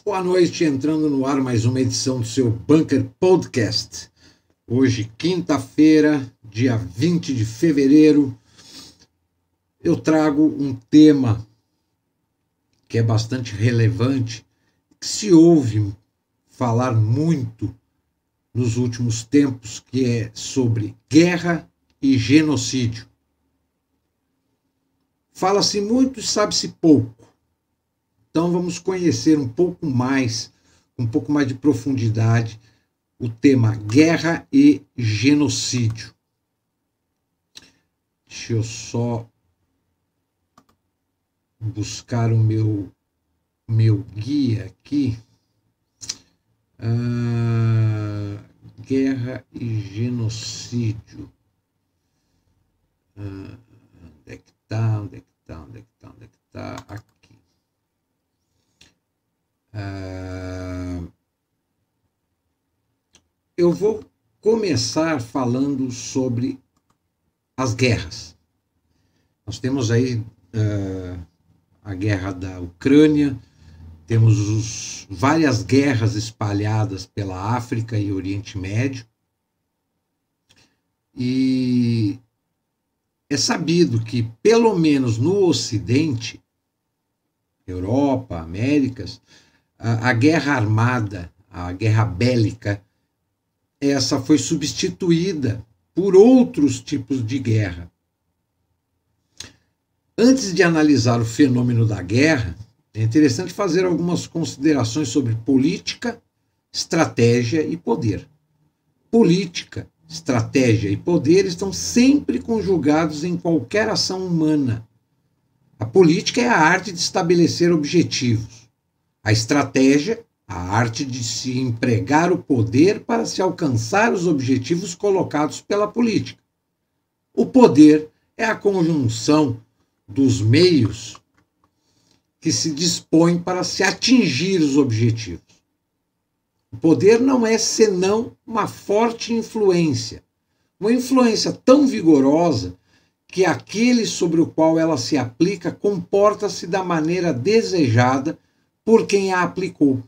boa noite, entrando no ar mais uma edição do seu Bunker Podcast. Hoje, quinta-feira, dia 20 de fevereiro, eu trago um tema que é bastante relevante, que se ouve falar muito nos últimos tempos, que é sobre guerra e genocídio. Fala-se muito e sabe-se pouco. Então vamos conhecer um pouco mais de profundidade, o tema guerra e genocídio. Deixa eu só buscar o meu guia aqui. Guerra e genocídio. Onde é que tá? Aqui. Eu vou começar falando sobre as guerras. Nós temos aí a guerra da Ucrânia, temos várias guerras espalhadas pela África e Oriente Médio, e é sabido que, pelo menos no Ocidente, Europa, Américas, a guerra armada, a guerra bélica, essa foi substituída por outros tipos de guerra. Antes de analisar o fenômeno da guerra, é interessante fazer algumas considerações sobre política, estratégia e poder. Política, estratégia e poder estão sempre conjugados em qualquer ação humana. A política é a arte de estabelecer objetivos. A estratégia, a arte de se empregar o poder para se alcançar os objetivos colocados pela política. O poder é a conjunção dos meios que se dispõem para se atingir os objetivos. O poder não é senão uma forte influência, uma influência tão vigorosa que aquele sobre o qual ela se aplica comporta-se da maneira desejada por quem a aplicou.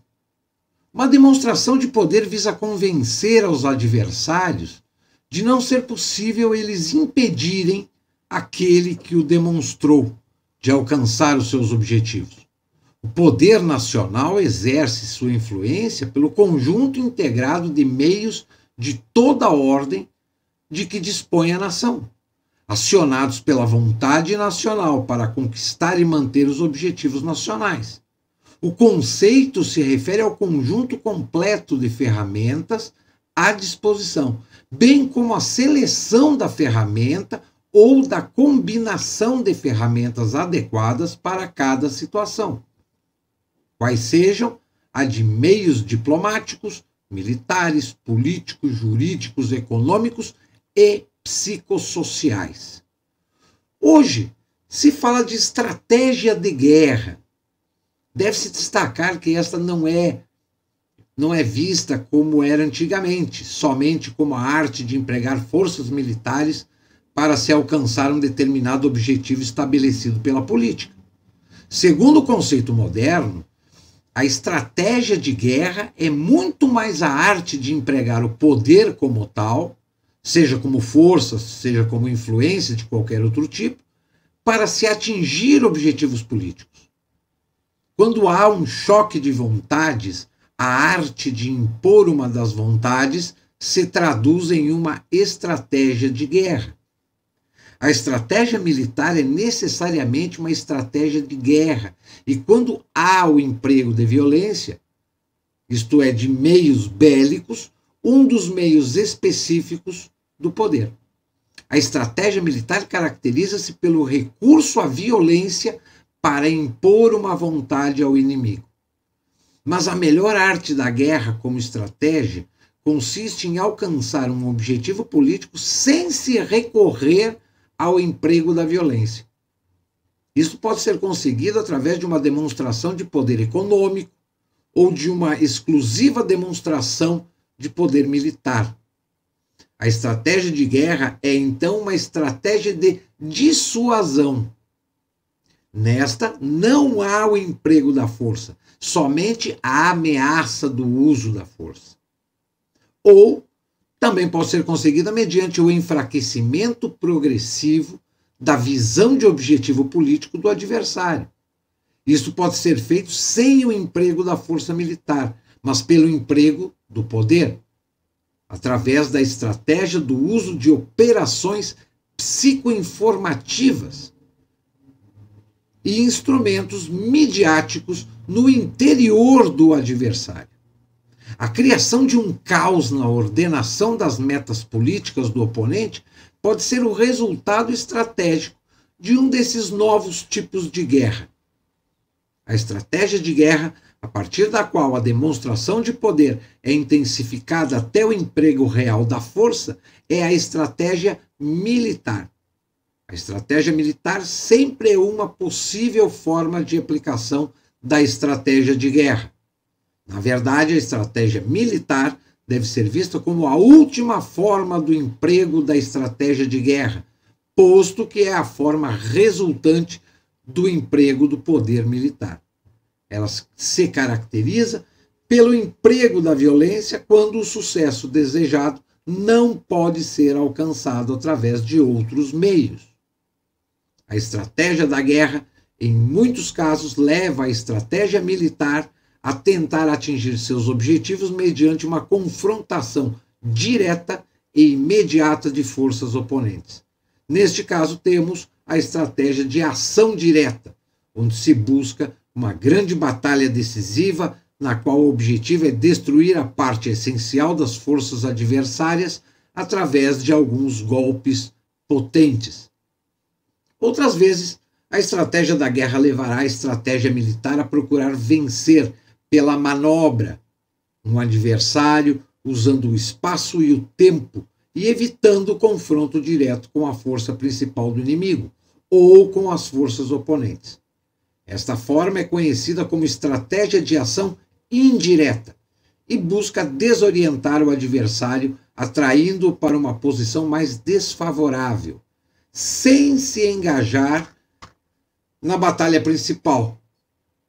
Uma demonstração de poder visa convencer aos adversários de não ser possível eles impedirem aquele que o demonstrou de alcançar os seus objetivos. O poder nacional exerce sua influência pelo conjunto integrado de meios de toda ordem de que dispõe a nação, acionados pela vontade nacional para conquistar e manter os objetivos nacionais. O conceito se refere ao conjunto completo de ferramentas à disposição, bem como a seleção da ferramenta ou da combinação de ferramentas adequadas para cada situação, quais sejam a de meios diplomáticos, militares, políticos, jurídicos, econômicos e psicossociais. Hoje se fala de estratégia de guerra. Deve-se destacar que esta não é vista como era antigamente, somente como a arte de empregar forças militares para se alcançar um determinado objetivo estabelecido pela política. Segundo o conceito moderno, a estratégia de guerra é muito mais a arte de empregar o poder como tal, seja como força, seja como influência de qualquer outro tipo, para se atingir objetivos políticos. Quando há um choque de vontades, a arte de impor uma das vontades se traduz em uma estratégia de guerra. A estratégia militar é necessariamente uma estratégia de guerra, e quando há o emprego de violência, isto é, de meios bélicos, um dos meios específicos do poder. A estratégia militar caracteriza-se pelo recurso à violência para impor uma vontade ao inimigo. Mas a melhor arte da guerra como estratégia consiste em alcançar um objetivo político sem se recorrer ao emprego da violência. Isso pode ser conseguido através de uma demonstração de poder econômico ou de uma exclusiva demonstração de poder militar. A estratégia de guerra é, então, uma estratégia de dissuasão. Nesta, não há o emprego da força, somente a ameaça do uso da força. Ou também pode ser conseguida mediante o enfraquecimento progressivo da visão de objetivo político do adversário. Isso pode ser feito sem o emprego da força militar, mas pelo emprego do poder, através da estratégia do uso de operações psicoinformativas e instrumentos midiáticos no interior do adversário. A criação de um caos na ordenação das metas políticas do oponente pode ser o resultado estratégico de um desses novos tipos de guerra. A estratégia de guerra, a partir da qual a demonstração de poder é intensificada até o emprego real da força, é a estratégia militar. A estratégia militar sempre é uma possível forma de aplicação da estratégia de guerra. Na verdade, a estratégia militar deve ser vista como a última forma do emprego da estratégia de guerra, posto que é a forma resultante do emprego do poder militar. Ela se caracteriza pelo emprego da violência quando o sucesso desejado não pode ser alcançado através de outros meios. A estratégia da guerra, em muitos casos, leva a estratégia militar a tentar atingir seus objetivos mediante uma confrontação direta e imediata de forças oponentes. Neste caso, temos a estratégia de ação direta, onde se busca uma grande batalha decisiva, na qual o objetivo é destruir a parte essencial das forças adversárias através de alguns golpes potentes. Outras vezes, a estratégia da guerra levará a estratégia militar a procurar vencer pela manobra um adversário, usando o espaço e o tempo e evitando o confronto direto com a força principal do inimigo ou com as forças oponentes. Esta forma é conhecida como estratégia de ação indireta e busca desorientar o adversário, atraindo-o para uma posição mais desfavorável, sem se engajar na batalha principal.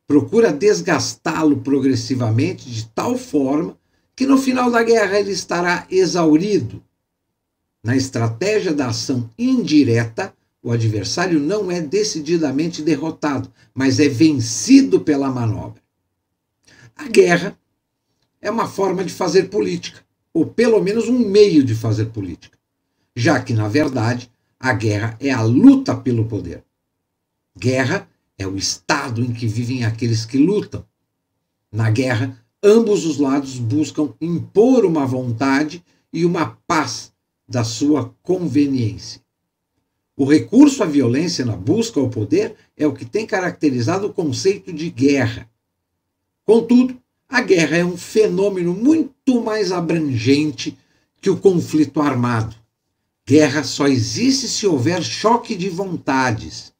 Procura desgastá-lo progressivamente de tal forma que no final da guerra ele estará exaurido. Na estratégia da ação indireta, o adversário não é decididamente derrotado, mas é vencido pela manobra. A guerra é uma forma de fazer política, ou pelo menos um meio de fazer política, já que, na verdade, a guerra é a luta pelo poder. Guerra é o estado em que vivem aqueles que lutam. Na guerra, ambos os lados buscam impor uma vontade e uma paz da sua conveniência. O recurso à violência na busca ao poder é o que tem caracterizado o conceito de guerra. Contudo, a guerra é um fenômeno muito mais abrangente que o conflito armado. Guerra só existe se houver choque de vontades.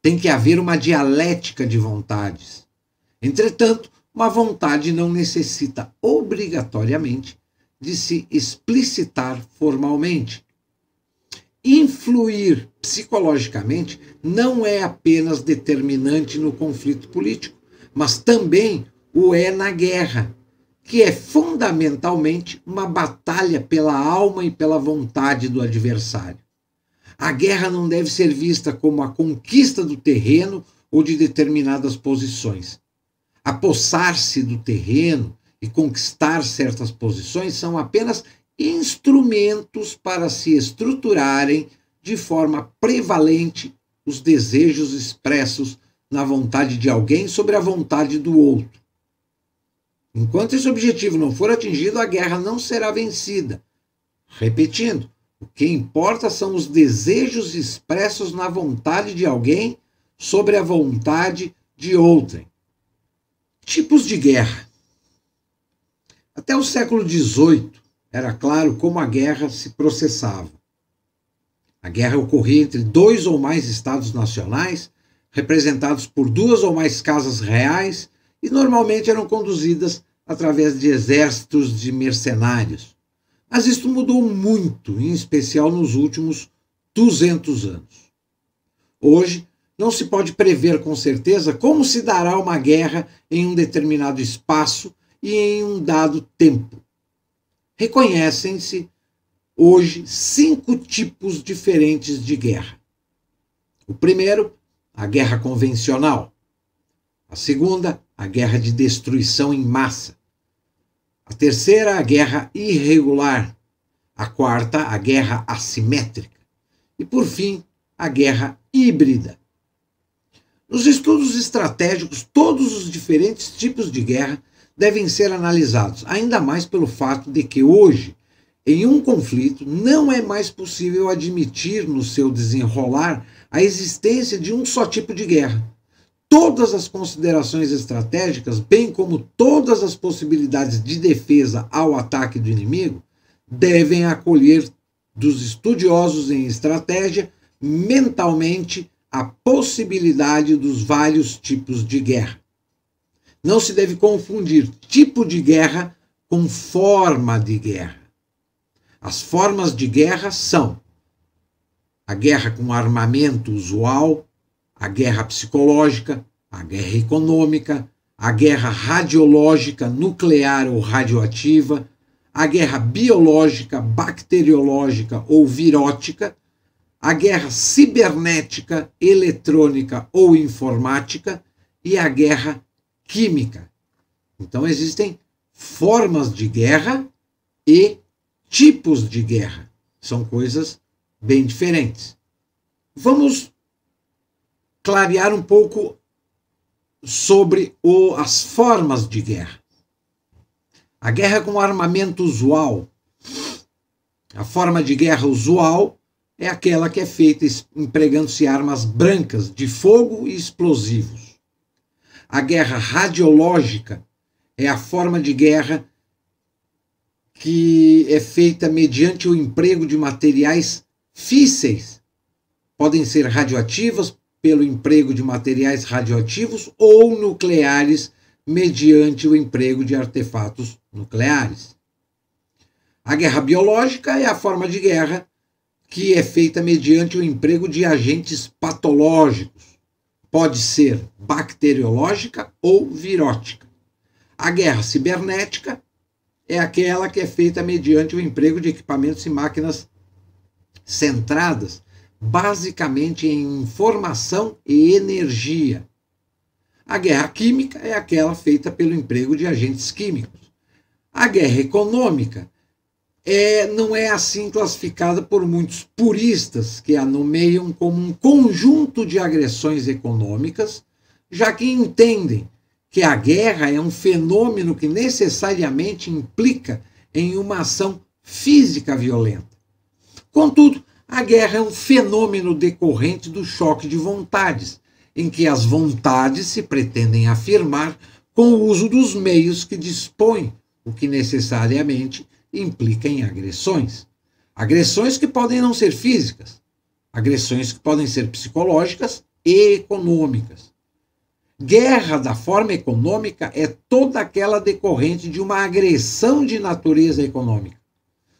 Tem que haver uma dialética de vontades. Entretanto, uma vontade não necessita obrigatoriamente de se explicitar formalmente. Influir psicologicamente não é apenas determinante no conflito político, mas também o é na guerra, que é fundamentalmente uma batalha pela alma e pela vontade do adversário. A guerra não deve ser vista como a conquista do terreno ou de determinadas posições. Apossar-se do terreno e conquistar certas posições são apenas instrumentos para se estruturarem de forma prevalente os desejos expressos na vontade de alguém sobre a vontade do outro. Enquanto esse objetivo não for atingido, a guerra não será vencida. Repetindo, o que importa são os desejos expressos na vontade de alguém sobre a vontade de outrem. Tipos de guerra. Até o século XVIII, era claro como a guerra se processava. A guerra ocorria entre dois ou mais estados nacionais, representados por duas ou mais casas reais, e normalmente eram conduzidas através de exércitos de mercenários. Mas isto mudou muito, em especial nos últimos 200 anos. Hoje, não se pode prever com certeza como se dará uma guerra em um determinado espaço e em um dado tempo. Reconhecem-se hoje 5 tipos diferentes de guerra. O primeiro, a guerra convencional. A segunda, a guerra de destruição em massa. A terceira, a guerra irregular. A quarta, a guerra assimétrica. E, por fim, a guerra híbrida. Nos estudos estratégicos, todos os diferentes tipos de guerra devem ser analisados, ainda mais pelo fato de que hoje, em um conflito, não é mais possível admitir no seu desenrolar a existência de um só tipo de guerra. Todas as considerações estratégicas, bem como todas as possibilidades de defesa ao ataque do inimigo, devem acolher dos estudiosos em estratégia mentalmente a possibilidade dos vários tipos de guerra. Não se deve confundir tipo de guerra com forma de guerra. As formas de guerra são a guerra com armamento usual, a guerra psicológica, a guerra econômica, a guerra radiológica, nuclear ou radioativa, a guerra biológica, bacteriológica ou virótica, a guerra cibernética, eletrônica ou informática e a guerra química. Então existem formas de guerra e tipos de guerra. São coisas bem diferentes. Vamos clarear um pouco sobre as formas de guerra. A guerra com armamento usual. A forma de guerra usual é aquela que é feita empregando-se armas brancas de fogo e explosivos. A guerra radiológica é a forma de guerra que é feita mediante o emprego de materiais físseis. Podem ser radioativas pelo emprego de materiais radioativos ou nucleares mediante o emprego de artefatos nucleares. A guerra biológica é a forma de guerra que é feita mediante o emprego de agentes patológicos. Pode ser bacteriológica ou virótica. A guerra cibernética é aquela que é feita mediante o emprego de equipamentos e máquinas centradas basicamente em informação e energia. A guerra química é aquela feita pelo emprego de agentes químicos. A guerra econômica não é assim classificada por muitos puristas, que a nomeiam como um conjunto de agressões econômicas, já que entendem que a guerra é um fenômeno que necessariamente implica em uma ação física violenta. Contudo, a guerra é um fenômeno decorrente do choque de vontades, em que as vontades se pretendem afirmar com o uso dos meios que dispõem, o que necessariamente implica em agressões. Agressões que podem não ser físicas, agressões que podem ser psicológicas e econômicas. Guerra da forma econômica é toda aquela decorrente de uma agressão de natureza econômica.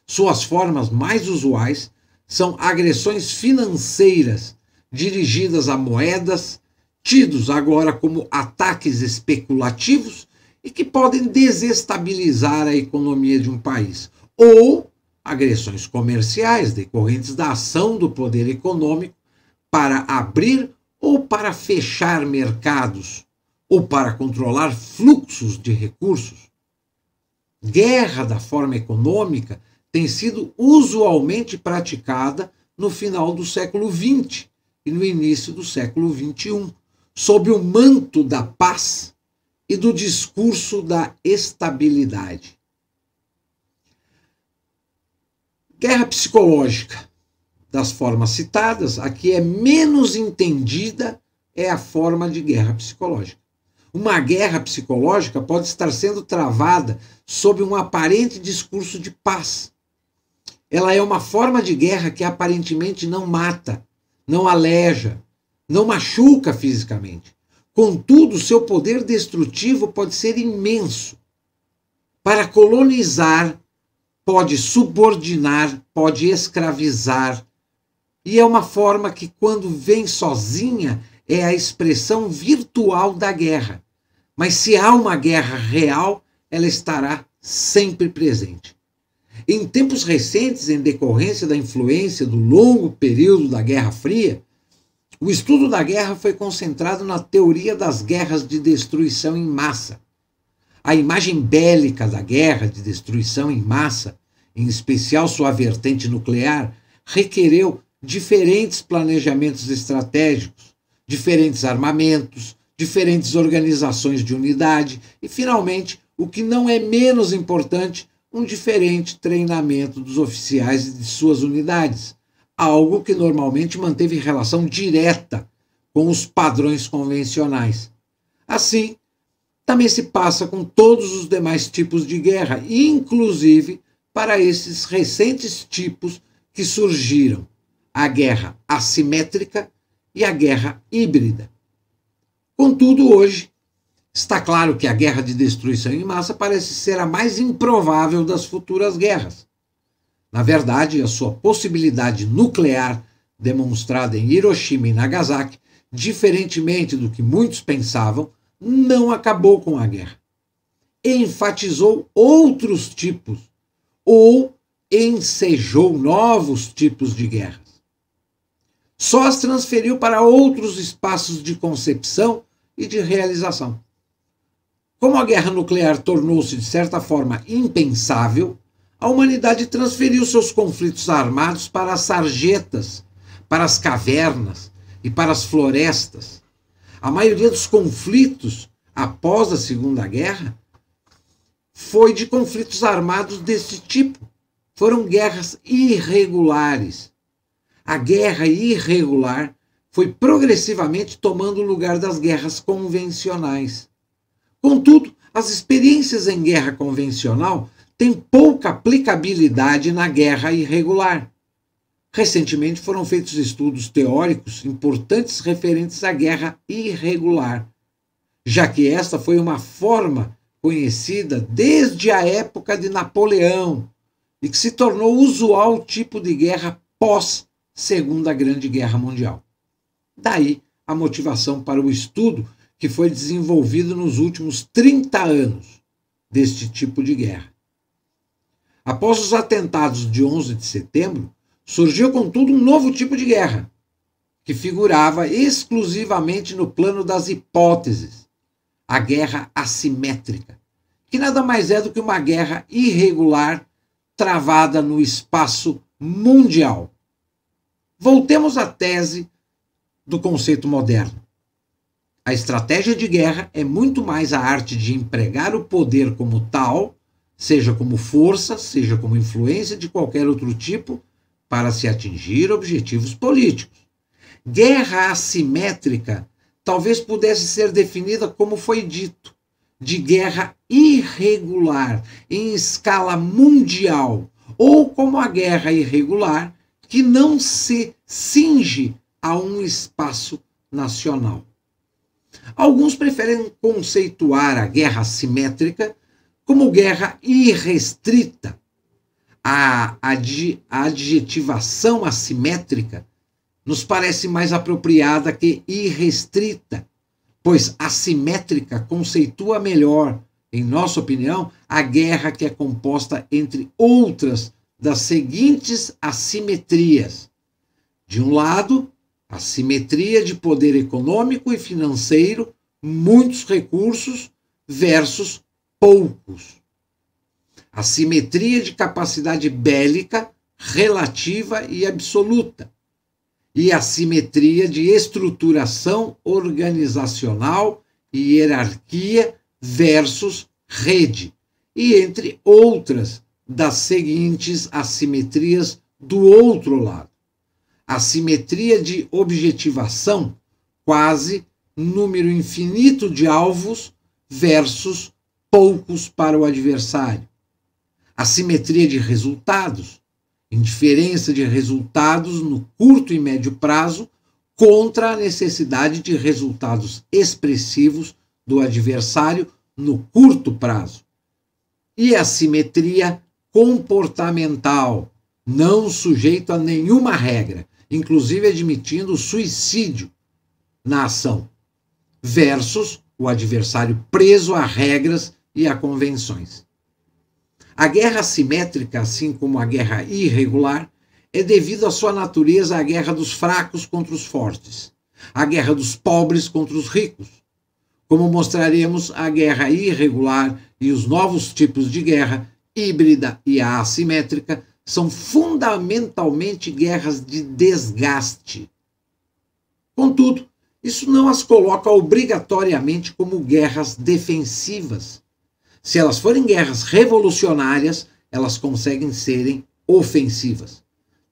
Suas formas mais usuais são agressões financeiras, dirigidas a moedas, tidos agora como ataques especulativos e que podem desestabilizar a economia de um país, ou agressões comerciais decorrentes da ação do poder econômico para abrir ou para fechar mercados, ou para controlar fluxos de recursos. Guerra da forma econômica tem sido usualmente praticada no final do século XX e no início do século XXI, sob o manto da paz e do discurso da estabilidade. Guerra psicológica. Das formas citadas, a que é menos entendida é a forma de guerra psicológica. Uma guerra psicológica pode estar sendo travada sob um aparente discurso de paz. Ela é uma forma de guerra que aparentemente não mata, não aleja, não machuca fisicamente. Contudo, seu poder destrutivo pode ser imenso. Para colonizar, pode subordinar, pode escravizar. E é uma forma que, quando vem sozinha, é a expressão virtual da guerra. Mas se há uma guerra real, ela estará sempre presente. Em tempos recentes, em decorrência da influência do longo período da Guerra Fria, o estudo da guerra foi concentrado na teoria das guerras de destruição em massa. A imagem bélica da guerra de destruição em massa, em especial sua vertente nuclear, requereu diferentes planejamentos estratégicos, diferentes armamentos, diferentes organizações de unidade e, finalmente, o que não é menos importante, um diferente treinamento dos oficiais e de suas unidades, algo que normalmente manteve relação direta com os padrões convencionais. Assim, também se passa com todos os demais tipos de guerra, inclusive para esses recentes tipos que surgiram, a guerra assimétrica e a guerra híbrida. Contudo, hoje, está claro que a guerra de destruição em massa parece ser a mais improvável das futuras guerras. Na verdade, a sua possibilidade nuclear, demonstrada em Hiroshima e Nagasaki, diferentemente do que muitos pensavam, não acabou com a guerra. Enfatizou outros tipos ou ensejou novos tipos de guerras. Só as transferiu para outros espaços de concepção e de realização. Como a guerra nuclear tornou-se, de certa forma, impensável, a humanidade transferiu seus conflitos armados para as sarjetas, para as cavernas e para as florestas. A maioria dos conflitos após a Segunda Guerra foi de conflitos armados desse tipo. Foram guerras irregulares. A guerra irregular foi progressivamente tomando o lugar das guerras convencionais. Contudo, as experiências em guerra convencional têm pouca aplicabilidade na guerra irregular. Recentemente foram feitos estudos teóricos importantes referentes à guerra irregular, já que esta foi uma forma conhecida desde a época de Napoleão e que se tornou usual tipo de guerra pós-Segunda Grande Guerra Mundial. Daí a motivação para o estudo que foi desenvolvido nos últimos 30 anos deste tipo de guerra. Após os atentados de 11 de setembro, surgiu, contudo, um novo tipo de guerra, que figurava exclusivamente no plano das hipóteses, a guerra assimétrica, que nada mais é do que uma guerra irregular travada no espaço mundial. Voltemos à tese do conceito moderno. A estratégia de guerra é muito mais a arte de empregar o poder como tal, seja como força, seja como influência de qualquer outro tipo, para se atingir objetivos políticos. Guerra assimétrica talvez pudesse ser definida como foi dito, de guerra irregular em escala mundial, ou como a guerra irregular que não se cinge a um espaço nacional. Alguns preferem conceituar a guerra assimétrica como guerra irrestrita. A adjetivação assimétrica nos parece mais apropriada que irrestrita, pois assimétrica conceitua melhor, em nossa opinião, a guerra que é composta entre outras das seguintes assimetrias. De um lado, a simetria de poder econômico e financeiro, muitos recursos versus poucos. A simetria de capacidade bélica relativa e absoluta. E a simetria de estruturação organizacional e hierarquia versus rede. E entre outras das seguintes assimetrias do outro lado. A simetria de objetivação, quase número infinito de alvos versus poucos para o adversário. A simetria de resultados, indiferença de resultados no curto e médio prazo contra a necessidade de resultados expressivos do adversário no curto prazo. E a simetria comportamental, não sujeito a nenhuma regra, inclusive admitindo o suicídio, na ação, versus o adversário preso a regras e a convenções. A guerra assimétrica, assim como a guerra irregular, é devido à sua natureza a guerra dos fracos contra os fortes, a guerra dos pobres contra os ricos. Como mostraremos, a guerra irregular e os novos tipos de guerra, híbrida e assimétrica, são fundamentalmente guerras de desgaste. Contudo, isso não as coloca obrigatoriamente como guerras defensivas. Se elas forem guerras revolucionárias, elas conseguem serem ofensivas.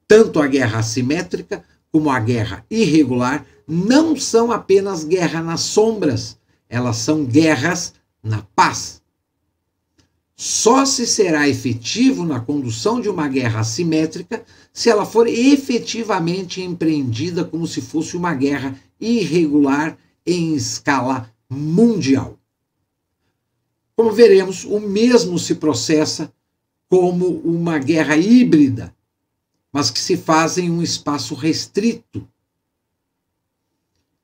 Tanto a guerra assimétrica como a guerra irregular não são apenas guerra nas sombras, elas são guerras na paz. Só se será efetivo na condução de uma guerra assimétrica se ela for efetivamente empreendida como se fosse uma guerra irregular em escala mundial. Como veremos, o mesmo se processa como uma guerra híbrida, mas que se faz em um espaço restrito,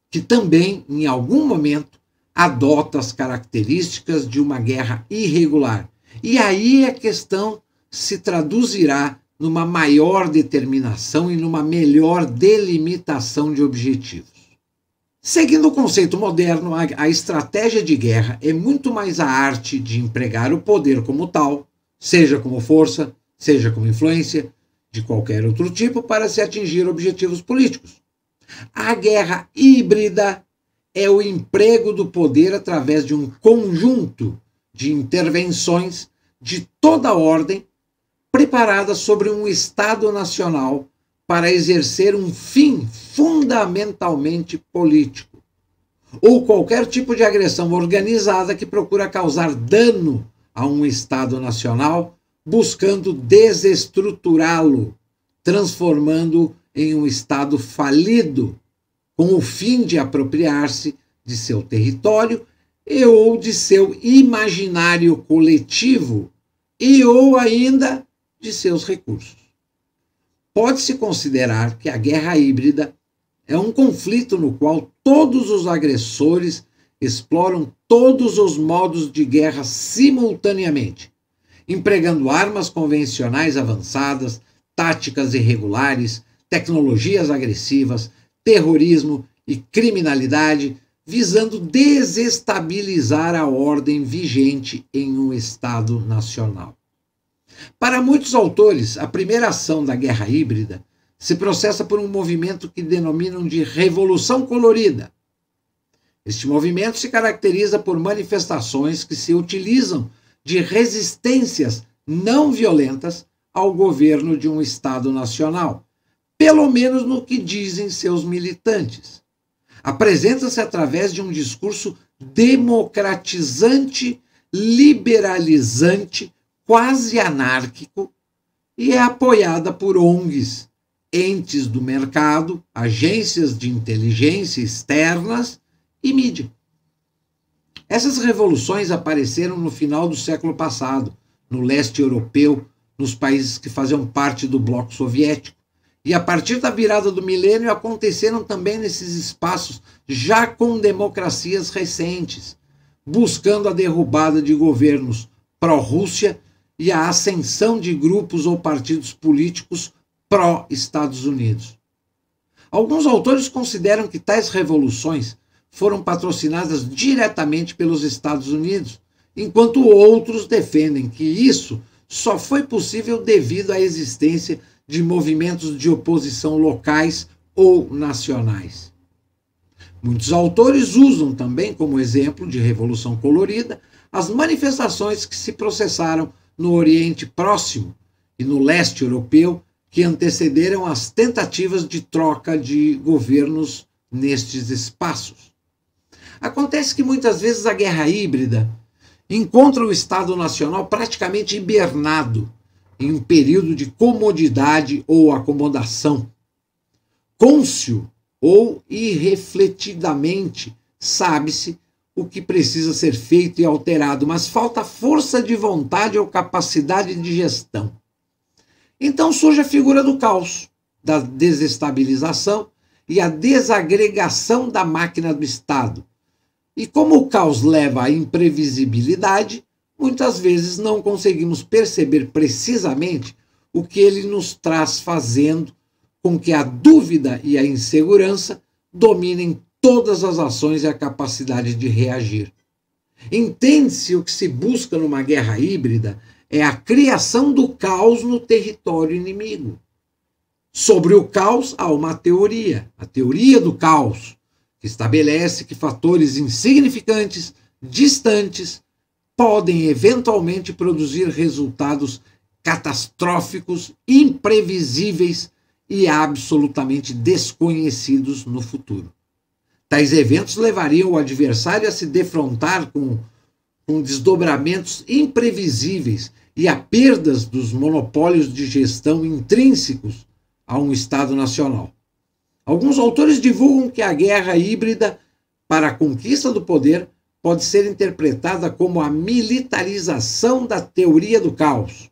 que também, em algum momento, adota as características de uma guerra irregular. E aí a questão se traduzirá numa maior determinação e numa melhor delimitação de objetivos. Seguindo o conceito moderno, a estratégia de guerra é muito mais a arte de empregar o poder como tal, seja como força, seja como influência, de qualquer outro tipo, para se atingir objetivos políticos. A guerra híbrida é o emprego do poder através de um conjunto de intervenções de toda ordem preparadas sobre um Estado nacional para exercer um fim fundamentalmente político, ou qualquer tipo de agressão organizada que procura causar dano a um Estado nacional, buscando desestruturá-lo, transformando-o em um Estado falido, com o fim de apropriar-se de seu território e ou de seu imaginário coletivo e ou ainda de seus recursos. Pode-se considerar que a guerra híbrida é um conflito no qual todos os agressores exploram todos os modos de guerra simultaneamente, empregando armas convencionais avançadas, táticas irregulares, tecnologias agressivas, terrorismo e criminalidade, visando desestabilizar a ordem vigente em um Estado nacional. Para muitos autores, a primeira ação da guerra híbrida se processa por um movimento que denominam de Revolução Colorida. Este movimento se caracteriza por manifestações que se utilizam de resistências não violentas ao governo de um Estado nacional, pelo menos no que dizem seus militantes. Apresenta-se através de um discurso democratizante, liberalizante, quase anárquico, e é apoiada por ONGs, entes do mercado, agências de inteligência externas e mídia. Essas revoluções apareceram no final do século passado, no leste europeu, nos países que faziam parte do bloco soviético, e a partir da virada do milênio aconteceram também nesses espaços já com democracias recentes, buscando a derrubada de governos pró-Rússia e a ascensão de grupos ou partidos políticos pró-Estados Unidos. Alguns autores consideram que tais revoluções foram patrocinadas diretamente pelos Estados Unidos, enquanto outros defendem que isso só foi possível devido à existência de movimentos de oposição locais ou nacionais. Muitos autores usam também como exemplo de Revolução Colorida as manifestações que se processaram no Oriente Próximo e no leste europeu, que antecederam as tentativas de troca de governos nestes espaços. Acontece que muitas vezes a guerra híbrida encontra o Estado Nacional praticamente hibernado em um período de comodidade ou acomodação. Cônscio ou irrefletidamente sabe-se o que precisa ser feito e alterado, mas falta força de vontade ou capacidade de gestão. Então surge a figura do caos, da desestabilização e a desagregação da máquina do Estado. E como o caos leva à imprevisibilidade, muitas vezes não conseguimos perceber precisamente o que ele nos traz, fazendo com que a dúvida e a insegurança dominem todas as ações e a capacidade de reagir. Entende-se o que se busca numa guerra híbrida é a criação do caos no território inimigo. Sobre o caos há uma teoria, a teoria do caos, que estabelece que fatores insignificantes, distantes, podem eventualmente produzir resultados catastróficos, imprevisíveis e absolutamente desconhecidos no futuro. Tais eventos levariam o adversário a se defrontar com desdobramentos imprevisíveis e a perdas dos monopólios de gestão intrínsecos a um Estado nacional. Alguns autores divulgam que a guerra híbrida para a conquista do poder pode ser interpretada como a militarização da teoria do caos.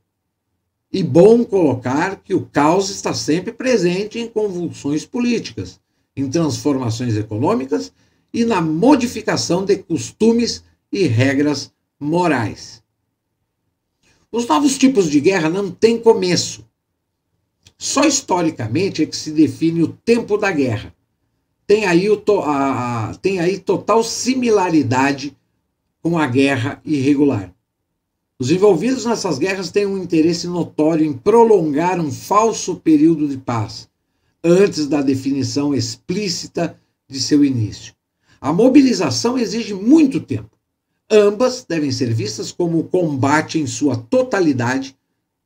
E bom colocar que o caos está sempre presente em convulsões políticas, em transformações econômicas e na modificação de costumes e regras morais. Os novos tipos de guerra não têm começo. Só historicamente é que se define o tempo da guerra. Tem aí total similaridade com a guerra irregular. Os envolvidos nessas guerras têm um interesse notório em prolongar um falso período de paz, antes da definição explícita de seu início. A mobilização exige muito tempo. Ambas devem ser vistas como combate em sua totalidade,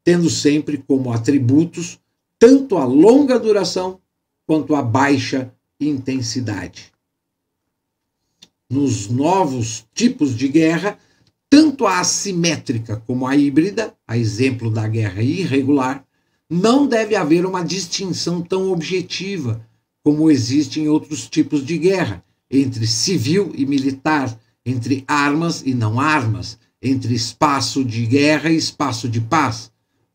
tendo sempre como atributos tanto a longa duração quanto a baixa intensidade. Nos novos tipos de guerra, tanto a assimétrica como a híbrida, a exemplo da guerra irregular, não deve haver uma distinção tão objetiva como existe em outros tipos de guerra, entre civil e militar, entre armas e não armas, entre espaço de guerra e espaço de paz.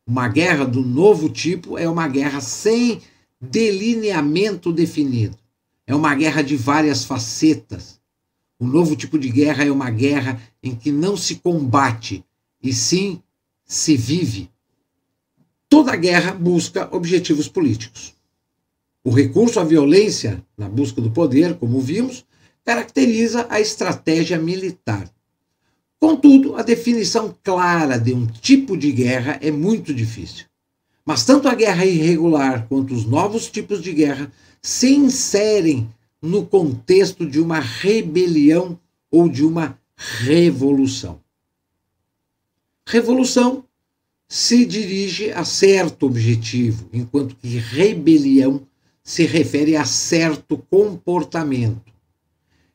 Uma guerra do novo tipo é uma guerra sem delineamento definido. É uma guerra de várias facetas. O novo tipo de guerra é uma guerra em que não se combate, e sim se vive. Toda guerra busca objetivos políticos. O recurso à violência na busca do poder, como vimos, caracteriza a estratégia militar. Contudo, a definição clara de um tipo de guerra é muito difícil. Mas tanto a guerra irregular quanto os novos tipos de guerra se inserem no contexto de uma rebelião ou de uma revolução. Revolução se dirige a certo objetivo, enquanto que rebelião se refere a certo comportamento.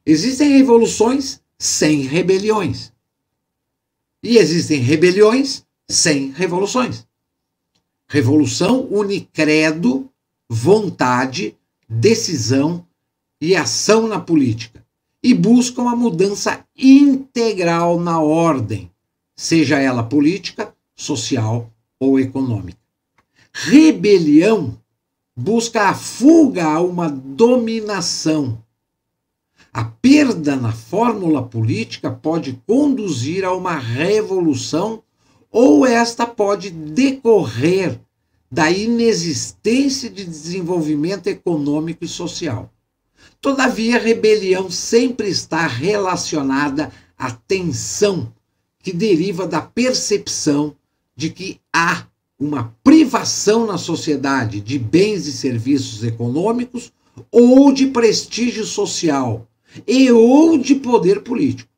Existem revoluções sem rebeliões. E existem rebeliões sem revoluções. Revolução une credo, vontade, decisão e ação na política, e busca uma mudança integral na ordem, seja ela política, social ou econômica. Rebelião busca a fuga a uma dominação. A perda na fórmula política pode conduzir a uma revolução, ou esta pode decorrer da inexistência de desenvolvimento econômico e social. Todavia, a rebelião sempre está relacionada à tensão que deriva da percepção de que há uma privação na sociedade de bens e serviços econômicos ou de prestígio social ou de poder político.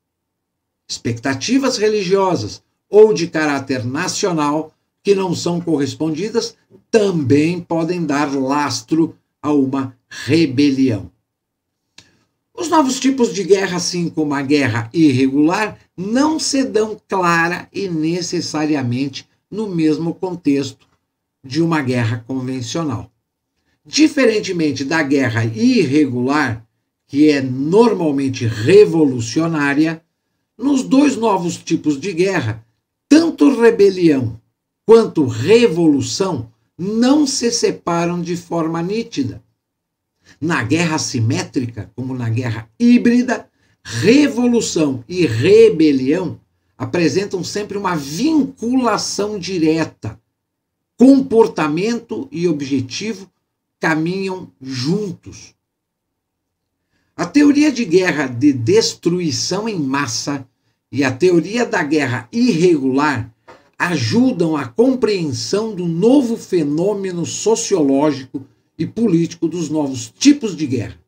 Expectativas religiosas ou de caráter nacional que não são correspondidas também podem dar lastro a uma rebelião. Os novos tipos de guerra, assim como a guerra irregular, não se dão clara e necessariamente no mesmo contexto de uma guerra convencional. Diferentemente da guerra irregular, que é normalmente revolucionária, nos dois novos tipos de guerra, tanto rebelião quanto revolução não se separam de forma nítida. Na guerra assimétrica, como na guerra híbrida, revolução e rebelião apresentam sempre uma vinculação direta. Comportamento e objetivo caminham juntos. A teoria de guerra de destruição em massa e a teoria da guerra irregular ajudam a compreensão do novo fenômeno sociológico e político dos novos tipos de guerra.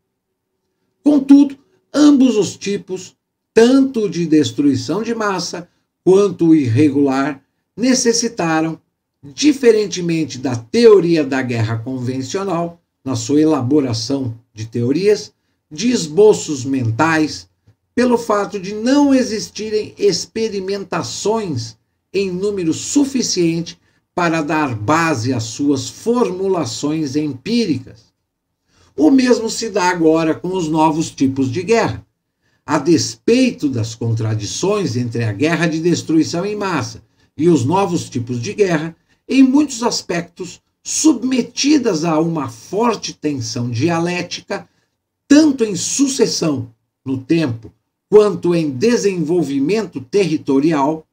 Contudo, ambos os tipos, tanto de destruição de massa quanto o irregular, necessitaram, diferentemente da teoria da guerra convencional, na sua elaboração de teorias, de esboços mentais, pelo fato de não existirem experimentações em número suficiente para dar base às suas formulações empíricas. O mesmo se dá agora com os novos tipos de guerra. A despeito das contradições entre a guerra de destruição em massa e os novos tipos de guerra, em muitos aspectos submetidas a uma forte tensão dialética, tanto em sucessão no tempo quanto em desenvolvimento territorial,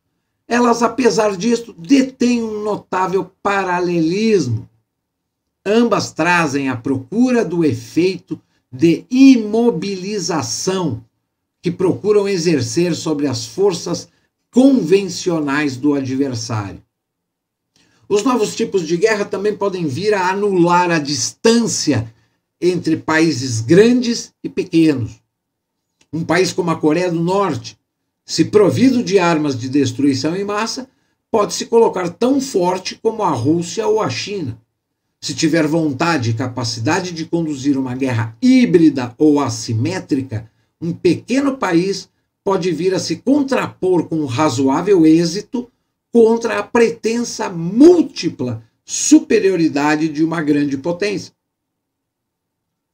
elas, apesar disso, detêm um notável paralelismo. Ambas trazem a procura do efeito de imobilização que procuram exercer sobre as forças convencionais do adversário. Os novos tipos de guerra também podem vir a anular a distância entre países grandes e pequenos. Um país como a Coreia do Norte, se provido de armas de destruição em massa, pode se colocar tão forte como a Rússia ou a China. Se tiver vontade e capacidade de conduzir uma guerra híbrida ou assimétrica, um pequeno país pode vir a se contrapor com razoável êxito contra a pretensa múltipla superioridade de uma grande potência.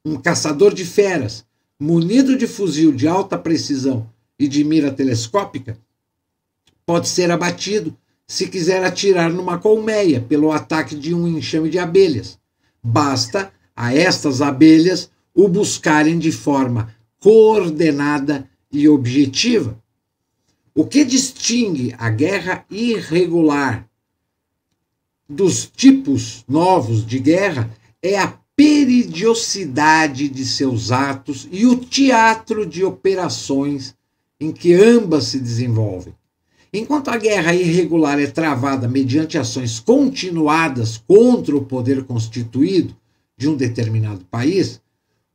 Um caçador de feras, munido de fuzil de alta precisão e de mira telescópica, pode ser abatido se quiser atirar numa colmeia pelo ataque de um enxame de abelhas. Basta a estas abelhas o buscarem de forma coordenada e objetiva. O que distingue a guerra irregular dos tipos novos de guerra é a periodicidade de seus atos e o teatro de operações em que ambas se desenvolvem. Enquanto a guerra irregular é travada mediante ações continuadas contra o poder constituído de um determinado país,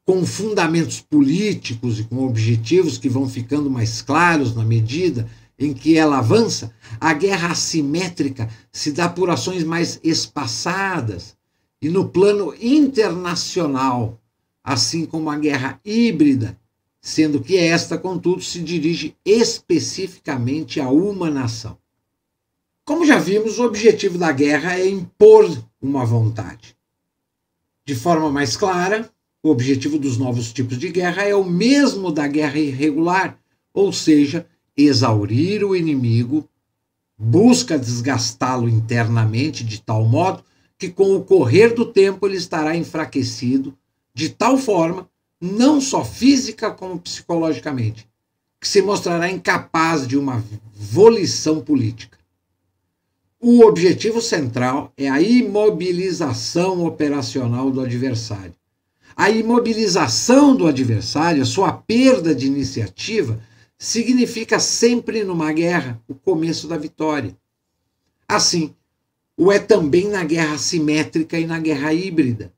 com fundamentos políticos e com objetivos que vão ficando mais claros na medida em que ela avança, a guerra assimétrica se dá por ações mais espaçadas e no plano internacional, assim como a guerra híbrida, sendo que esta, contudo, se dirige especificamente a uma nação. Como já vimos, o objetivo da guerra é impor uma vontade. De forma mais clara, o objetivo dos novos tipos de guerra é o mesmo da guerra irregular, ou seja, exaurir o inimigo, busca desgastá-lo internamente de tal modo que com o correr do tempo ele estará enfraquecido de tal forma, não só física como psicologicamente, que se mostrará incapaz de uma volição política. O objetivo central é a imobilização operacional do adversário. A imobilização do adversário, a sua perda de iniciativa, significa sempre numa guerra o começo da vitória. Assim, o é também na guerra assimétrica e na guerra híbrida.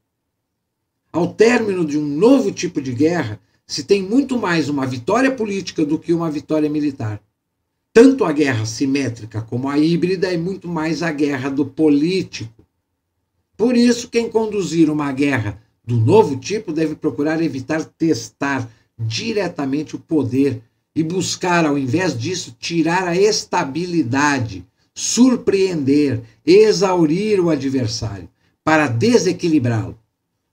Ao término de um novo tipo de guerra, se tem muito mais uma vitória política do que uma vitória militar. Tanto a guerra assimétrica como a híbrida é muito mais a guerra do político. Por isso, quem conduzir uma guerra do novo tipo deve procurar evitar testar diretamente o poder e buscar, ao invés disso, tirar a estabilidade, surpreender, exaurir o adversário, para desequilibrá-lo.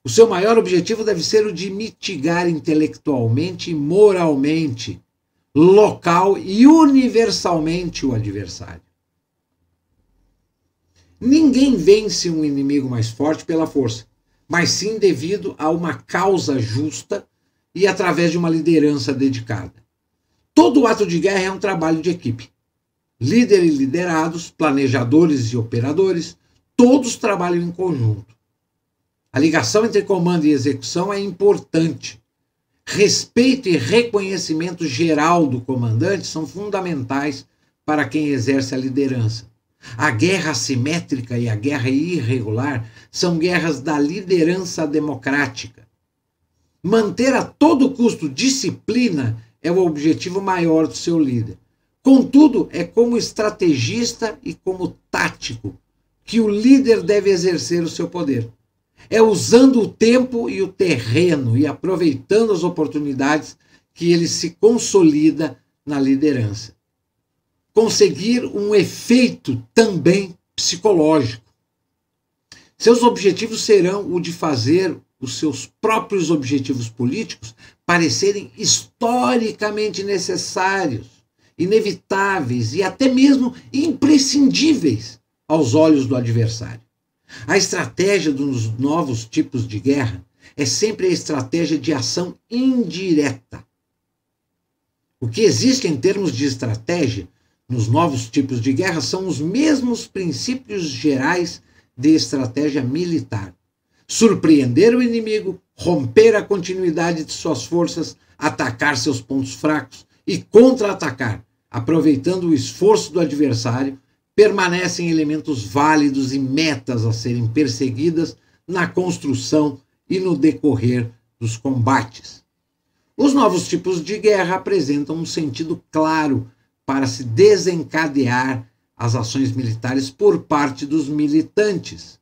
O seu maior objetivo deve ser o de mitigar intelectualmente e moralmente, local e universalmente o adversário. Ninguém vence um inimigo mais forte pela força, mas sim devido a uma causa justa e através de uma liderança dedicada. Todo ato de guerra é um trabalho de equipe. Líder e liderados, planejadores e operadores, todos trabalham em conjunto. A ligação entre comando e execução é importante. Respeito e reconhecimento geral do comandante são fundamentais para quem exerce a liderança. A guerra assimétrica e a guerra irregular são guerras da liderança democrática. Manter a todo custo disciplina é o objetivo maior do seu líder. Contudo, é como estrategista e como tático que o líder deve exercer o seu poder. É usando o tempo e o terreno e aproveitando as oportunidades que ele se consolida na liderança. Conseguir um efeito também psicológico. Seus objetivos serão o de fazer os seus próprios objetivos políticos parecerem historicamente necessários, inevitáveis e até mesmo imprescindíveis aos olhos do adversário. A estratégia dos novos tipos de guerra é sempre a estratégia de ação indireta. O que existe em termos de estratégia nos novos tipos de guerra são os mesmos princípios gerais de estratégia militar. Surpreender o inimigo, romper a continuidade de suas forças, atacar seus pontos fracos e contra-atacar, aproveitando o esforço do adversário, permanecem elementos válidos e metas a serem perseguidas na construção e no decorrer dos combates. Os novos tipos de guerra apresentam um sentido claro para se desencadear as ações militares por parte dos militantes.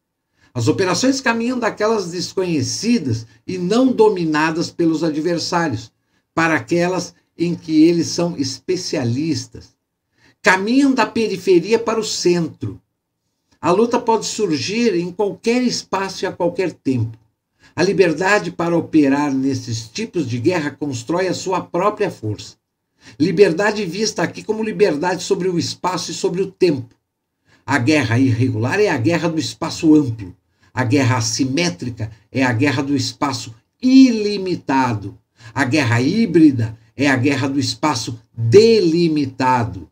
As operações caminham daquelas desconhecidas e não dominadas pelos adversários, para aquelas em que eles são especialistas. Caminham da periferia para o centro. A luta pode surgir em qualquer espaço e a qualquer tempo. A liberdade para operar nesses tipos de guerra constrói a sua própria força. Liberdade vista aqui como liberdade sobre o espaço e sobre o tempo. A guerra irregular é a guerra do espaço amplo. A guerra assimétrica é a guerra do espaço ilimitado. A guerra híbrida é a guerra do espaço delimitado.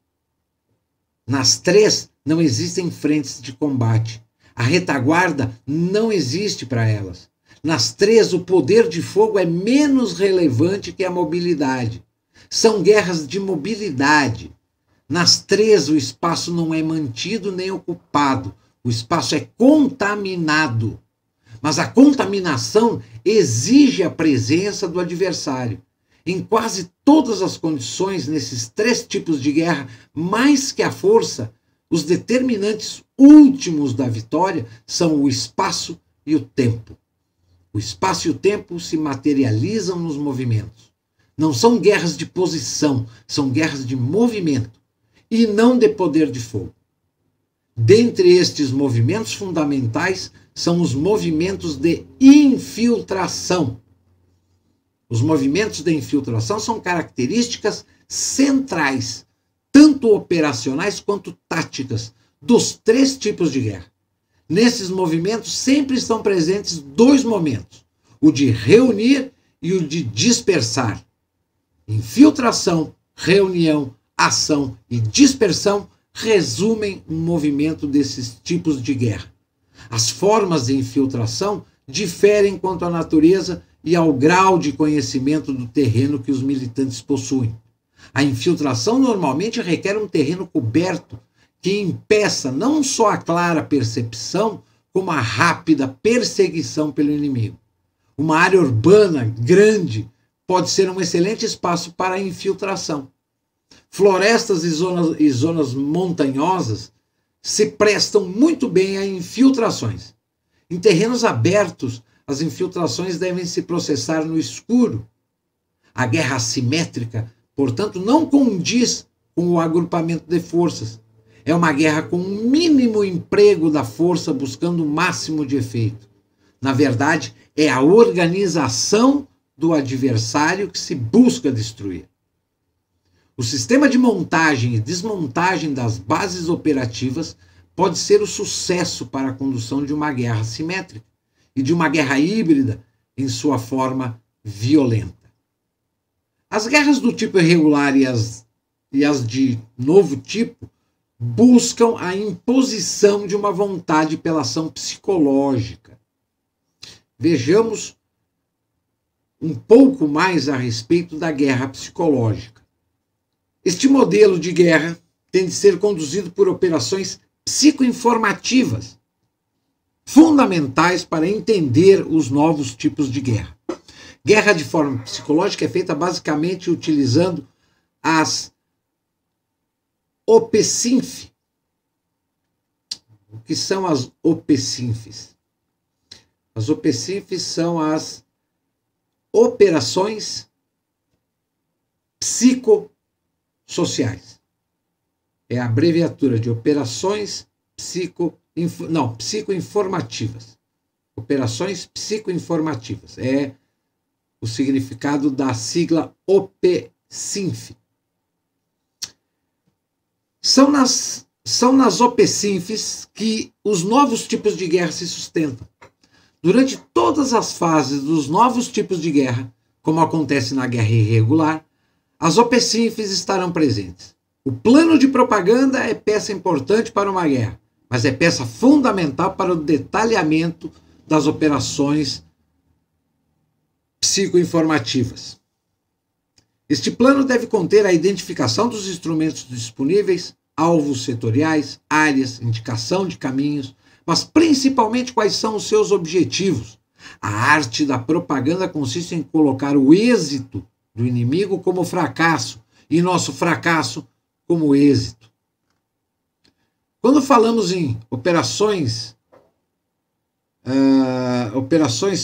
Nas três não existem frentes de combate. A retaguarda não existe para elas. Nas três, o poder de fogo é menos relevante que a mobilidade. São guerras de mobilidade. Nas três, o espaço não é mantido nem ocupado. O espaço é contaminado. Mas a contaminação exige a presença do adversário. Em quase todas as condições, nesses três tipos de guerra, mais que a força, os determinantes últimos da vitória são o espaço e o tempo. O espaço e o tempo se materializam nos movimentos. Não são guerras de posição, são guerras de movimento e não de poder de fogo. Dentre estes movimentos fundamentais são os movimentos de infiltração. Os movimentos de infiltração são características centrais, tanto operacionais quanto táticas, dos três tipos de guerra. Nesses movimentos sempre estão presentes dois momentos, o de reunir e o de dispersar. Infiltração, reunião, ação e dispersão resumem um movimento desses tipos de guerra. As formas de infiltração diferem quanto à natureza e ao grau de conhecimento do terreno que os militantes possuem. A infiltração normalmente requer um terreno coberto que impeça não só a clara percepção, como a rápida perseguição pelo inimigo. Uma área urbana grande pode ser um excelente espaço para a infiltração. Florestas e zonas montanhosas se prestam muito bem a infiltrações. Em terrenos abertos, as infiltrações devem se processar no escuro. A guerra assimétrica, portanto, não condiz com o agrupamento de forças. É uma guerra com um mínimo emprego da força buscando o máximo de efeito. Na verdade, é a organização do adversário que se busca destruir. O sistema de montagem e desmontagem das bases operativas pode ser o sucesso para a condução de uma guerra assimétrica. e de uma guerra híbrida em sua forma violenta. As guerras do tipo irregular e as de novo tipo buscam a imposição de uma vontade pela ação psicológica. Vejamos um pouco mais a respeito da guerra psicológica. Este modelo de guerra tem de ser conduzido por operações psicoinformativas, fundamentais para entender os novos tipos de guerra. Guerra de forma psicológica é feita basicamente utilizando as OPSINF. O que são as OPSINFs? As OPSINFs são as operações psicossociais. É a abreviatura de operações psicoinformativas. Operações psicoinformativas. É o significado da sigla OPSINF. São nas OPSINFs que os novos tipos de guerra se sustentam. Durante todas as fases dos novos tipos de guerra, como acontece na guerra irregular, as OPSINFs estarão presentes. O plano de propaganda é peça importante para uma guerra, mas é peça fundamental para o detalhamento das operações psicoinformativas. Este plano deve conter a identificação dos instrumentos disponíveis, alvos setoriais, áreas, indicação de caminhos, mas principalmente quais são os seus objetivos. A arte da propaganda consiste em colocar o êxito do inimigo como fracasso e nosso fracasso como êxito. Quando falamos em operações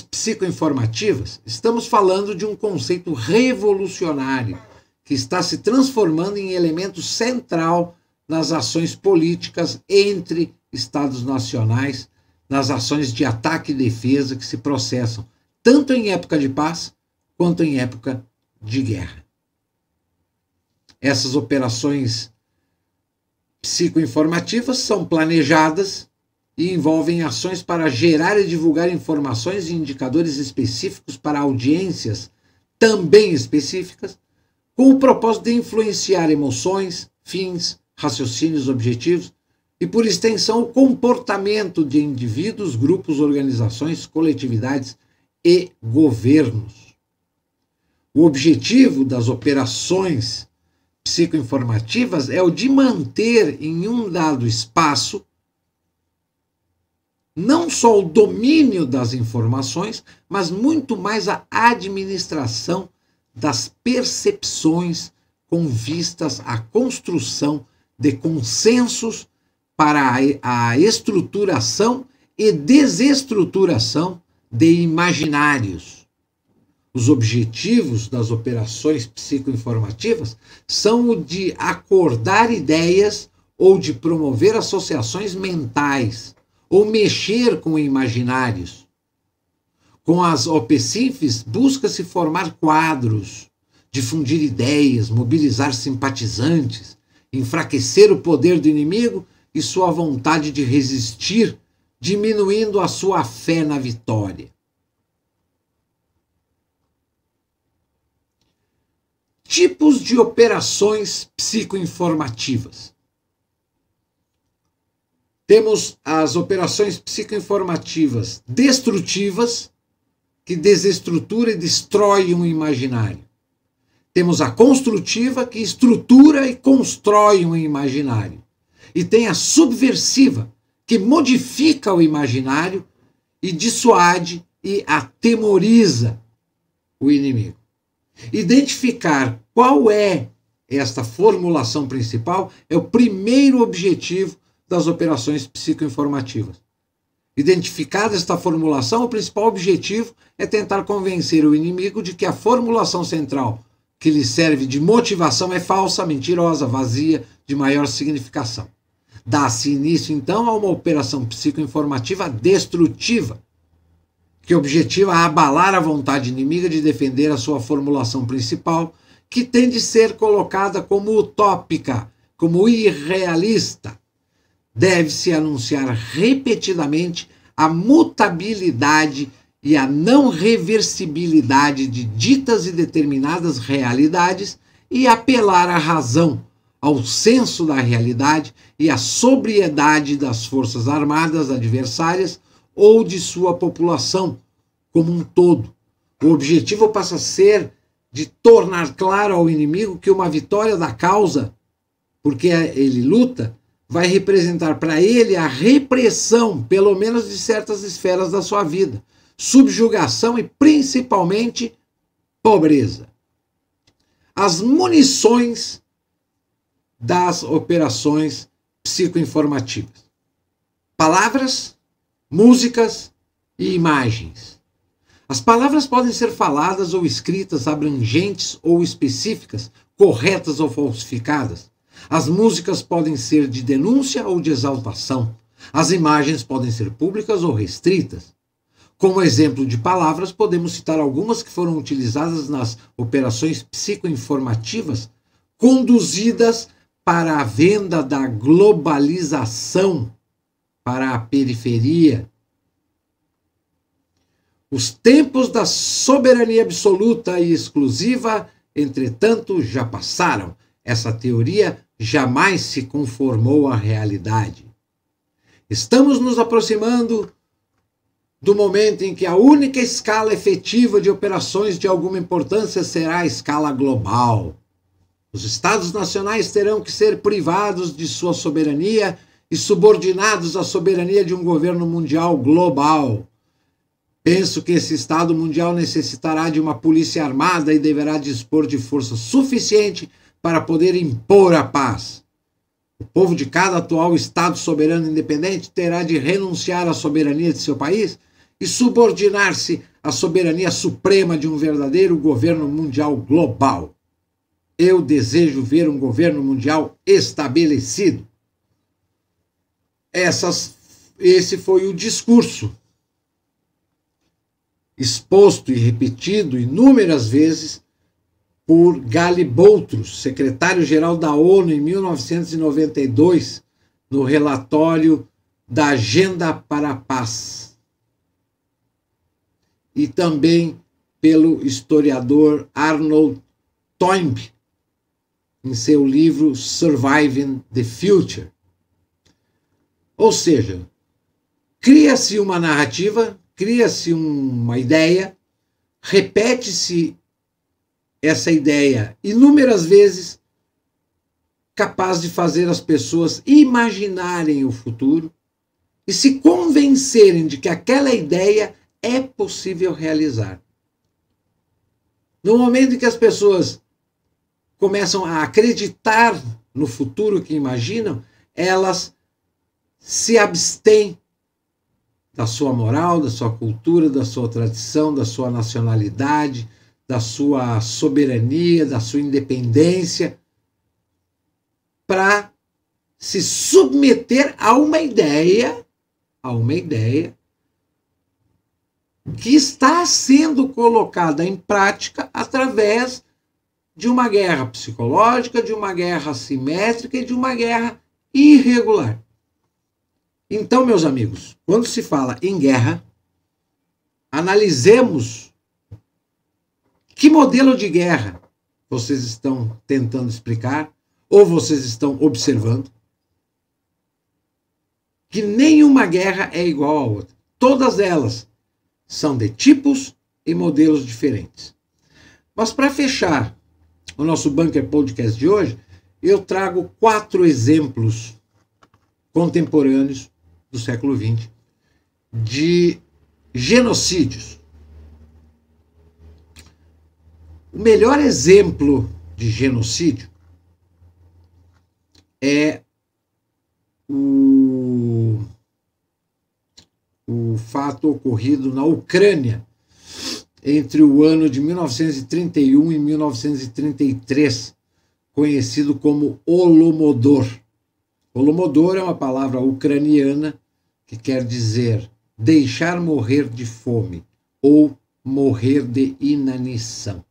psicoinformativas, estamos falando de um conceito revolucionário que está se transformando em elemento central nas ações políticas entre Estados nacionais, nas ações de ataque e defesa que se processam tanto em época de paz quanto em época de guerra. Essas operações psicoinformativas são planejadas e envolvem ações para gerar e divulgar informações e indicadores específicos para audiências também específicas, com o propósito de influenciar emoções, fins, raciocínios, objetivos e, por extensão, o comportamento de indivíduos, grupos, organizações, coletividades e governos. O objetivo das operações psicoinformativas é o de manter em um dado espaço não só o domínio das informações, mas muito mais a administração das percepções com vistas à construção de consensos para a estruturação e desestruturação de imaginários. Os objetivos das operações psicoinformativas são o de acordar ideias ou de promover associações mentais, ou mexer com imaginários. Com as OPSINFs, busca-se formar quadros, difundir ideias, mobilizar simpatizantes, enfraquecer o poder do inimigo e sua vontade de resistir, diminuindo a sua fé na vitória. Tipos de operações psicoinformativas. Temos as operações psicoinformativas destrutivas, que desestrutura e destrói um imaginário. Temos a construtiva, que estrutura e constrói um imaginário. E tem a subversiva, que modifica o imaginário e dissuade e atemoriza o inimigo. Identificar qual é esta formulação principal é o primeiro objetivo das operações psicoinformativas. Identificada esta formulação, o principal objetivo é tentar convencer o inimigo de que a formulação central que lhe serve de motivação é falsa, mentirosa, vazia, de maior significação. Dá-se início, então, a uma operação psicoinformativa destrutiva, que objetiva abalar a vontade inimiga de defender a sua formulação principal, que tem de ser colocada como utópica, como irrealista. Deve-se anunciar repetidamente a mutabilidade e a não reversibilidade de ditas e determinadas realidades e apelar à razão, ao senso da realidade e à sobriedade das forças armadas adversárias ou de sua população como um todo. O objetivo passa a ser de tornar claro ao inimigo que uma vitória da causa, porque ele luta, vai representar para ele a repressão, pelo menos de certas esferas da sua vida, subjugação e principalmente pobreza. As munições das operações psicoinformativas: palavras, músicas e imagens. As palavras podem ser faladas ou escritas, abrangentes ou específicas, corretas ou falsificadas. As músicas podem ser de denúncia ou de exaltação. As imagens podem ser públicas ou restritas. Como exemplo de palavras, podemos citar algumas que foram utilizadas nas operações psicoinformativas conduzidas para a venda da globalização para a periferia. Os tempos da soberania absoluta e exclusiva, entretanto, já passaram. Essa teoria jamais se conformou à realidade. Estamos nos aproximando do momento em que a única escala efetiva de operações de alguma importância será a escala global. Os Estados nacionais terão que ser privados de sua soberania e subordinados à soberania de um governo mundial global. Penso que esse Estado mundial necessitará de uma polícia armada e deverá dispor de força suficiente para poder impor a paz. O povo de cada atual Estado soberano independente terá de renunciar à soberania de seu país e subordinar-se à soberania suprema de um verdadeiro governo mundial global. Eu desejo ver um governo mundial estabelecido. Esse foi o discurso exposto e repetido inúmeras vezes por Gali Boutros, secretário-geral da ONU em 1992, no relatório da Agenda para a Paz. E também pelo historiador Arnold Toynbee, em seu livro Surviving the Future. Ou seja, cria-se uma narrativa, cria-se uma ideia, repete-se essa ideia inúmeras vezes, capaz de fazer as pessoas imaginarem o futuro e se convencerem de que aquela ideia é possível realizar. No momento em que as pessoas começam a acreditar no futuro que imaginam, elas se abstêm da sua moral, da sua cultura, da sua tradição, da sua nacionalidade, da sua soberania, da sua independência, para se submeter a uma ideia que está sendo colocada em prática através de uma guerra psicológica, de uma guerra assimétrica e de uma guerra irregular. Então, meus amigos, quando se fala em guerra, analisemos que modelo de guerra vocês estão tentando explicar ou vocês estão observando. Que nenhuma guerra é igual à outra. Todas elas são de tipos e modelos diferentes. Mas para fechar o nosso Bunker Podcast de hoje, eu trago 4 exemplos contemporâneos do século XX de genocídios. O melhor exemplo de genocídio é o fato ocorrido na Ucrânia entre o ano de 1931 e 1933, conhecido como Holodomor. Holodomor é uma palavra ucraniana que quer dizer deixar morrer de fome ou morrer de inanição.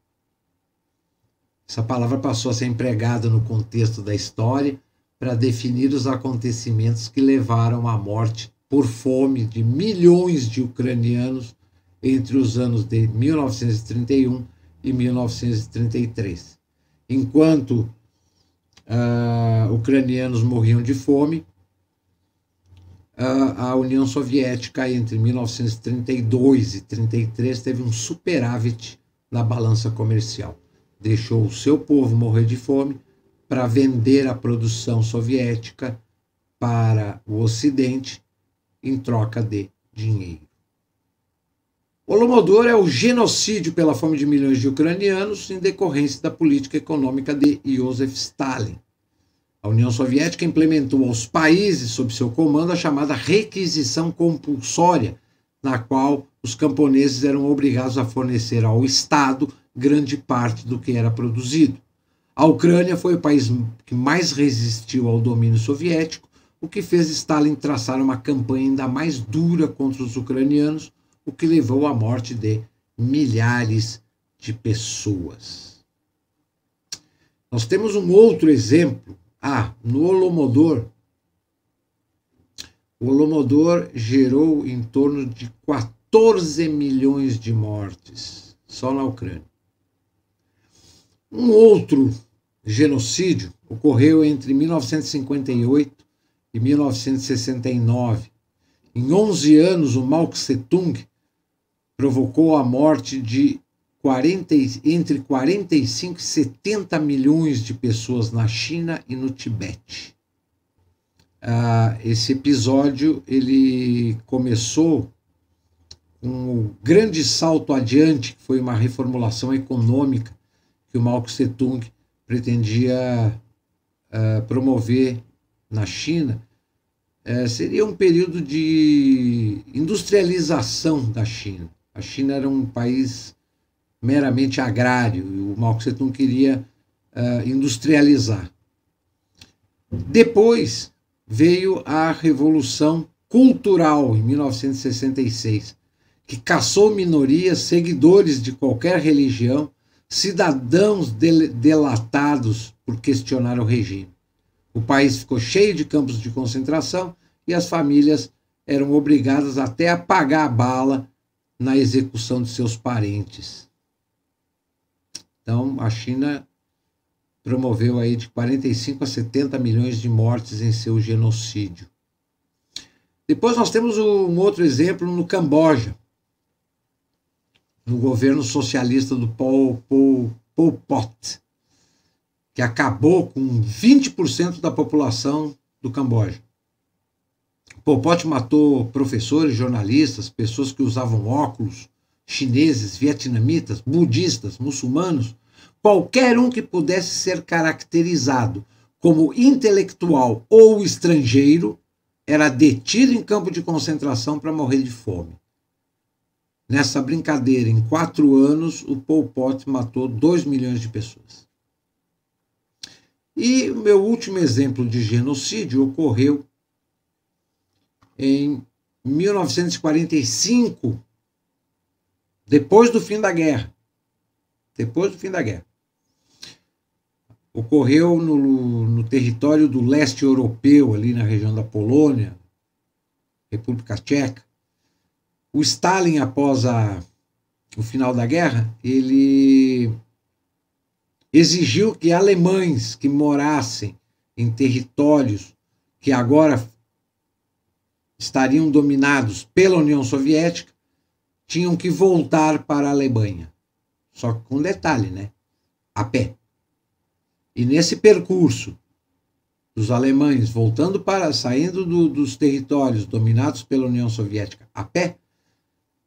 Essa palavra passou a ser empregada no contexto da história para definir os acontecimentos que levaram à morte por fome de milhões de ucranianos entre os anos de 1931 e 1933. Enquanto ucranianos morriam de fome, a União Soviética, entre 1932 e 1933, teve um superávit na balança comercial. Deixou o seu povo morrer de fome para vender a produção soviética para o Ocidente em troca de dinheiro. O Holodomor é o genocídio pela fome de milhões de ucranianos em decorrência da política econômica de Joseph Stalin. A União Soviética implementou aos países sob seu comando a chamada requisição compulsória, na qual os camponeses eram obrigados a fornecer ao Estado grande parte do que era produzido. A Ucrânia foi o país que mais resistiu ao domínio soviético, o que fez Stalin traçar uma campanha ainda mais dura contra os ucranianos, o que levou à morte de milhares de pessoas. Nós temos um outro exemplo. No Holodomor. O Holodomor gerou em torno de 14 milhões de mortes, só na Ucrânia. Um outro genocídio ocorreu entre 1958 e 1969. Em 11 anos, o Mao Tse-tung provocou a morte de entre 45 e 70 milhões de pessoas na China e no Tibete. Esse episódio ele começou com um grande salto adiante, que foi uma reformulação econômica que o Mao Tse-tung pretendia promover na China. Seria um período de industrialização da China. A China era um país meramente agrário e o Mao Tse-tung queria industrializar. Depois veio a Revolução Cultural, em 1966, que caçou minorias, seguidores de qualquer religião, cidadãos delatados por questionar o regime. O país ficou cheio de campos de concentração e as famílias eram obrigadas até a pagar a bala na execução de seus parentes. Então, a China promoveu aí de 45 a 70 milhões de mortes em seu genocídio. Depois nós temos um outro exemplo no Camboja, no governo socialista do Pol Pot, que acabou com 20% da população do Camboja. Pol Pot matou professores, jornalistas, pessoas que usavam óculos, chineses, vietnamitas, budistas, muçulmanos, qualquer um que pudesse ser caracterizado como intelectual ou estrangeiro era detido em campo de concentração para morrer de fome. Nessa brincadeira, em 4 anos, o Pol Pot matou 2 milhões de pessoas. E o meu último exemplo de genocídio ocorreu em 1945, depois do fim da guerra. Ocorreu no território do leste europeu, ali na região da Polônia, República Tcheca. O Stalin, após o final da guerra, ele exigiu que alemães que morassem em territórios que agora estariam dominados pela União Soviética tinham que voltar para a Alemanha. Só que com um detalhe, né? A pé. E nesse percurso dos alemães saindo dos territórios dominados pela União Soviética a pé,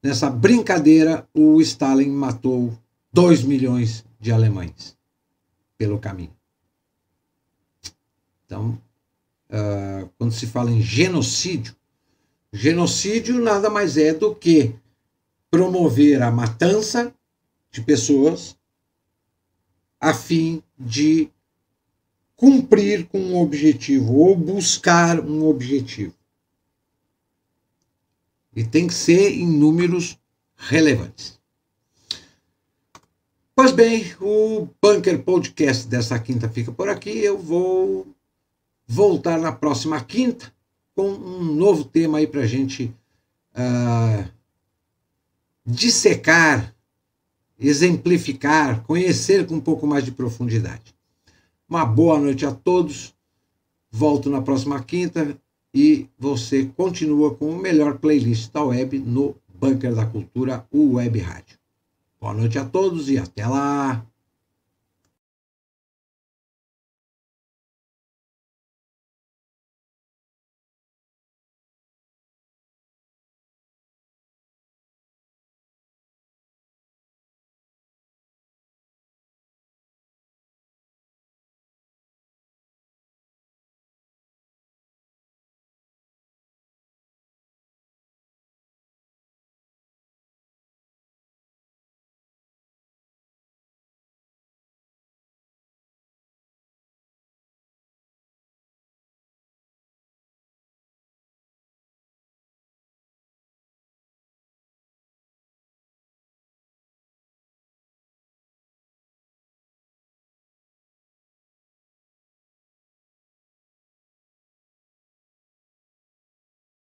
nessa brincadeira o Stalin matou 2 milhões de alemães pelo caminho. Então, quando se fala em genocídio nada mais é do que promover a matança de pessoas a fim de cumprir com um objetivo ou buscar um objetivo. E tem que ser em números relevantes. Pois bem, o Bunker Podcast dessa quinta fica por aqui. Eu vou voltar na próxima quinta com um novo tema aí para a gente dissecar, exemplificar, conhecer com um pouco mais de profundidade. Uma boa noite a todos. Volto na próxima quinta e você continua com o melhor playlist da web no Bunker da Cultura, o Web Rádio. Boa noite a todos e até lá!